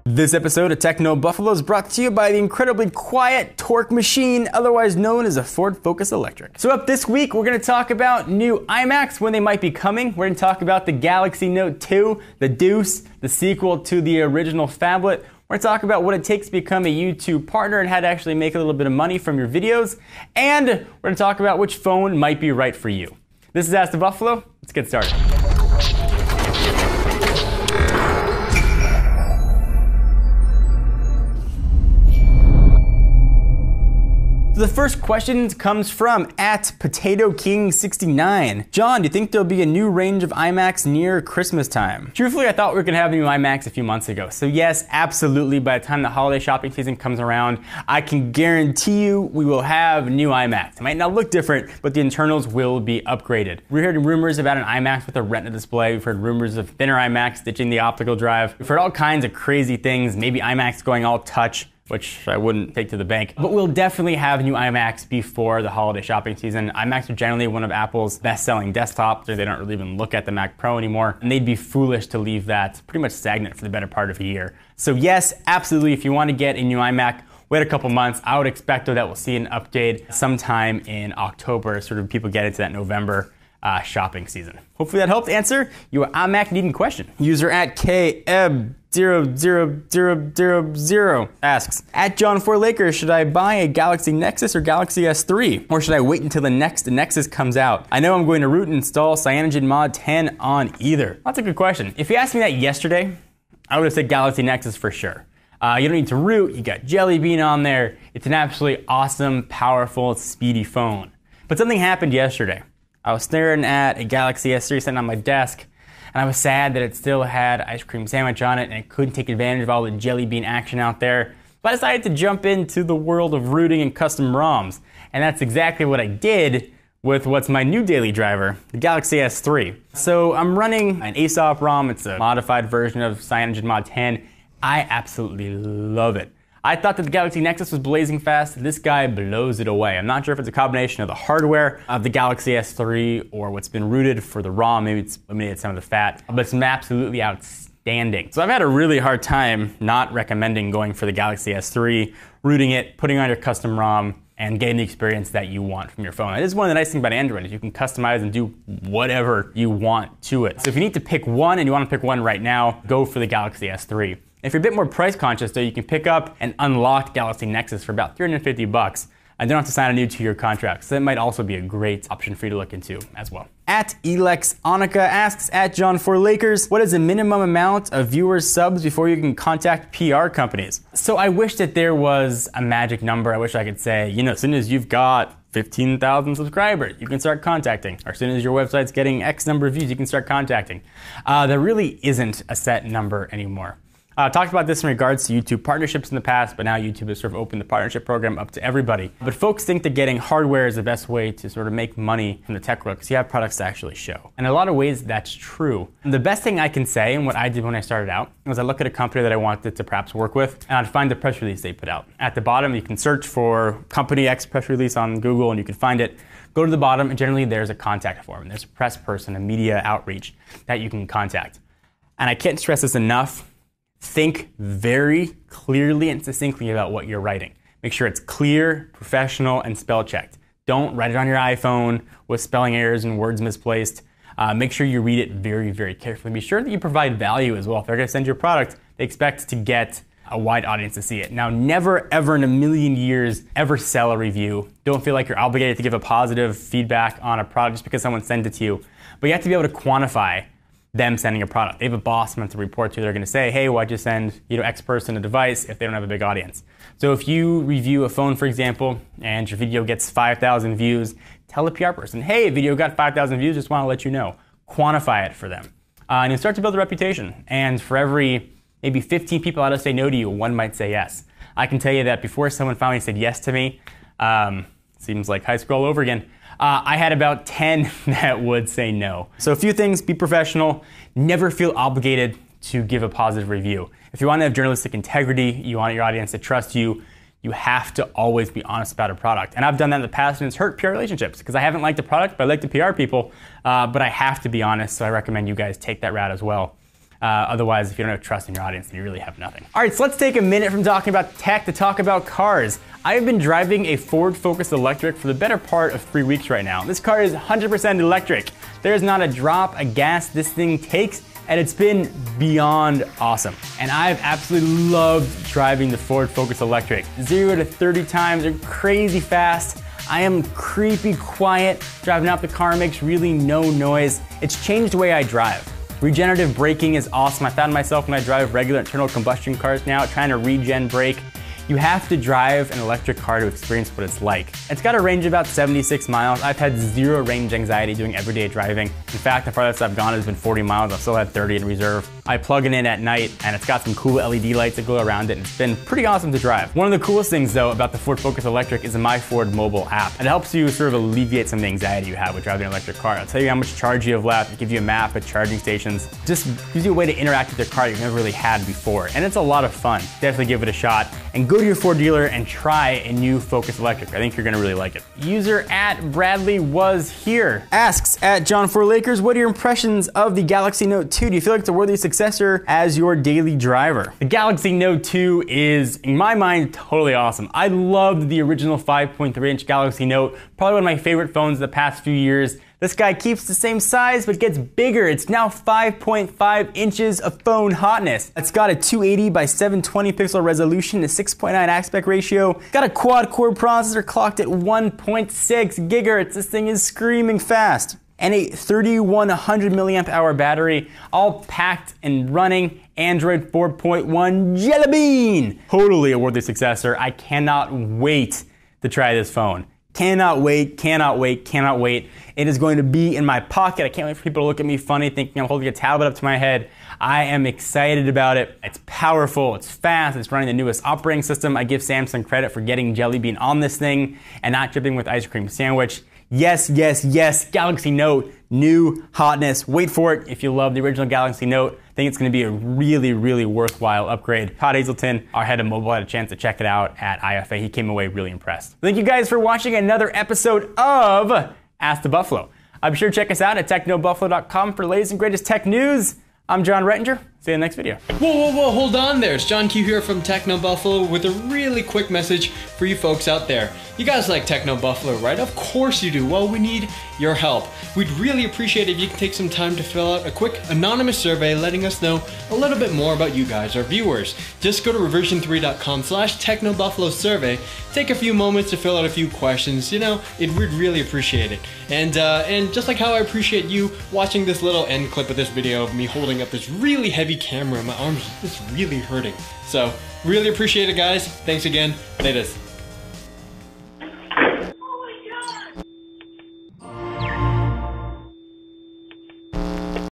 This episode of Techno Buffalo is brought to you by the incredibly quiet torque machine, otherwise known as a Ford Focus Electric. So up this week, we're going to talk about new iMacs, when they might be coming. We're going to talk about the Galaxy Note 2, the Deuce, the sequel to the original phablet. We're going to talk about what it takes to become a YouTube partner and how to actually make a little bit of money from your videos. And we're going to talk about which phone might be right for you. This is Ask the Buffalo. Let's get started. The first question comes from @PotatoKing69. John, do you think there'll be a new range of iMacs near Christmas time? Truthfully, I thought we were gonna have new iMacs a few months ago. So yes, absolutely. By the time the holiday shopping season comes around, I can guarantee you we will have new iMacs. It might not look different, but the internals will be upgraded. We're hearing rumors about an iMac with a Retina display. We've heard rumors of thinner iMacs ditching the optical drive. We've heard all kinds of crazy things. Maybe iMacs going all touch, which I wouldn't take to the bank. But we'll definitely have new iMacs before the holiday shopping season. iMacs are generally one of Apple's best-selling desktops. They don't really even look at the Mac Pro anymore. And they'd be foolish to leave that pretty much stagnant for the better part of a year. So yes, absolutely, if you want to get a new iMac, wait a couple months. I would expect though that we'll see an update sometime in October, sort of people get into that November shopping season. Hopefully that helped answer your iMac needing question. User @KEB00000 asks, @John4Lakers, should I buy a Galaxy Nexus or Galaxy S3? Or should I wait until the next Nexus comes out? I know I'm going to root and install CyanogenMod 10 on either. That's a good question. If you asked me that yesterday, I would have said Galaxy Nexus for sure. You don't need to root, you got Jelly Bean on there. It's an absolutely awesome, powerful, speedy phone. But something happened yesterday. I was staring at a Galaxy S3 sitting on my desk, and I was sad that it still had ice cream sandwich on it and it couldn't take advantage of all the Jelly Bean action out there. But I decided to jump into the world of rooting and custom ROMs. And that's exactly what I did with what's my new daily driver, the Galaxy S3. So I'm running an ASOP ROM. It's a modified version of CyanogenMod 10. I absolutely love it. I thought that the Galaxy Nexus was blazing fast. This guy blows it away. I'm not sure if it's a combination of the hardware of the Galaxy S3 or what's been rooted for the ROM. Maybe it's eliminated some of the fat, but it's absolutely outstanding. So I've had a really hard time not recommending going for the Galaxy S3, rooting it, putting on your custom ROM, and getting the experience that you want from your phone. It is one of the nice things about Android is you can customize and do whatever you want to it. So if you need to pick one and you want to pick one right now, go for the Galaxy S3. If you're a bit more price conscious though, you can pick up an unlocked Galaxy Nexus for about $350 and don't have to sign a new 2-year contract. So that might also be a great option for you to look into as well. @ElexOnica asks, @John4Lakers, what is the minimum amount of viewers subs before you can contact PR companies? So I wish that there was a magic number. I wish I could say, you know, as soon as you've got 15,000 subscribers, you can start contacting. Or as soon as your website's getting X number of views, you can start contacting. There really isn't a set number anymore. Talked about this in regards to YouTube partnerships in the past, but now YouTube has sort of opened the partnership program up to everybody. But folks think that getting hardware is the best way to sort of make money from the tech world because you have products to actually show. And in a lot of ways, that's true. The best thing I can say, and what I did when I started out, was I look at a company that I wanted to perhaps work with, and I'd find the press release they put out. At the bottom, you can search for Company X press release on Google, and you can find it. Go to the bottom, and generally there's a contact form. There's a press person, a media outreach that you can contact. And I can't stress this enough. Think very clearly and succinctly about what you're writing. Make sure it's clear, professional, and spell checked. Don't write it on your iPhone with spelling errors and words misplaced. Make sure you read it very, very carefully. Be sure that you provide value as well. If they're going to send you a product, they expect to get a wide audience to see it. Now, never, ever in a million years, ever sell a review. Don't feel like you're obligated to give a positive feedback on a product just because someone sent it to you. But you have to be able to quantify them sending a product. They have a boss meant to report to. They're going to say, hey, why'd you send X person a device if they don't have a big audience? So if you review a phone, for example, and your video gets 5,000 views, tell the PR person, hey, video got 5,000 views, just want to let you know. Quantify it for them. And you start to build a reputation. And for every maybe 15 people out of say no to you, one might say yes. I can tell you that before someone finally said yes to me, seems like high school all over again, I had about 10 that would say no. So a few things: be professional, never feel obligated to give a positive review. If you want to have journalistic integrity, you want your audience to trust you, You have to always be honest about a product. And I've done that in the past, and it's hurt PR relationships because I haven't liked the product, but I like the PR people. But I have to be honest, so I recommend you guys take that route as well. Otherwise, if you don't have trust in your audience, then you really have nothing. All right, so let's take a minute from talking about tech to talk about cars. I've been driving a Ford Focus Electric for the better part of 3 weeks right now. This car is 100% electric. There's not a drop of gas this thing takes, and it's been beyond awesome. And I've absolutely loved driving the Ford Focus Electric. 0 to 30 times are crazy fast. I am creepy quiet. Driving out the car makes really no noise. It's changed the way I drive. Regenerative braking is awesome. I found myself when I drive regular internal combustion cars now trying to regen brake. You have to drive an electric car to experience what it's like. It's got a range of about 76 miles. I've had 0 range anxiety doing everyday driving. In fact, the farthest I've gone has been 40 miles. I've still had 30 in reserve. I plug it in at night, and it's got some cool LED lights that glow around it, and it's been pretty awesome to drive. One of the coolest things, though, about the Ford Focus Electric is the My Ford mobile app. It helps you sort of alleviate some of the anxiety you have with driving an electric car. It'll tell you how much charge you have left. It gives you a map of charging stations. Just gives you a way to interact with your car you've never really had before, and it's a lot of fun. Definitely give it a shot, and go to your Ford dealer and try a new Focus Electric. I think you're gonna really like it. User @BradleyWasHere asks, @John4Lakers, what are your impressions of the Galaxy Note 2? Do you feel like it's a worthy successor as your daily driver? The Galaxy Note 2 is, in my mind, totally awesome. I loved the original 5.3-inch Galaxy Note, probably one of my favorite phones the past few years. This guy keeps the same size, but gets bigger. It's now 5.5 inches of phone hotness. It's got a 280 by 720 pixel resolution, a 6.9 aspect ratio. Got a quad-core processor clocked at 1.6 gigahertz. This thing is screaming fast. And a 3100 milliamp hour battery, all packed and running. Android 4.1 Jelly Bean. Totally a worthy successor. I cannot wait to try this phone. Cannot wait, cannot wait, cannot wait. It is going to be in my pocket. I can't wait for people to look at me funny thinking I'm holding a tablet up to my head. I am excited about it. It's powerful, it's fast, it's running the newest operating system. I give Samsung credit for getting Jelly Bean on this thing and not dripping with ice cream sandwich. Yes, yes, yes, Galaxy Note, new hotness. Wait for it if you love the original Galaxy Note. I think it's gonna be a really, really worthwhile upgrade. Todd Hazelton, our head of mobile, had a chance to check it out at IFA. He came away really impressed. Thank you guys for watching another episode of Ask the Buffalo. I'm sure to check us out at technobuffalo.com for the latest and greatest tech news. I'm John Rettinger. See you in the next video. Whoa, hold on there. It's John Q here from Techno Buffalo with a really quick message for you folks out there. You guys like Techno Buffalo, right? Of course you do. Well, we need your help. We'd really appreciate it if you can take some time to fill out a quick anonymous survey letting us know a little bit more about you guys, our viewers. Just go to reversion3.com/technobuffalo survey. Take a few moments to fill out a few questions. You know, we'd really appreciate it. And just like how I appreciate you watching this little end clip of this video of me holding up this really heavy camera, my arms is really hurting. So really appreciate it, guys. Thanks again. Latest.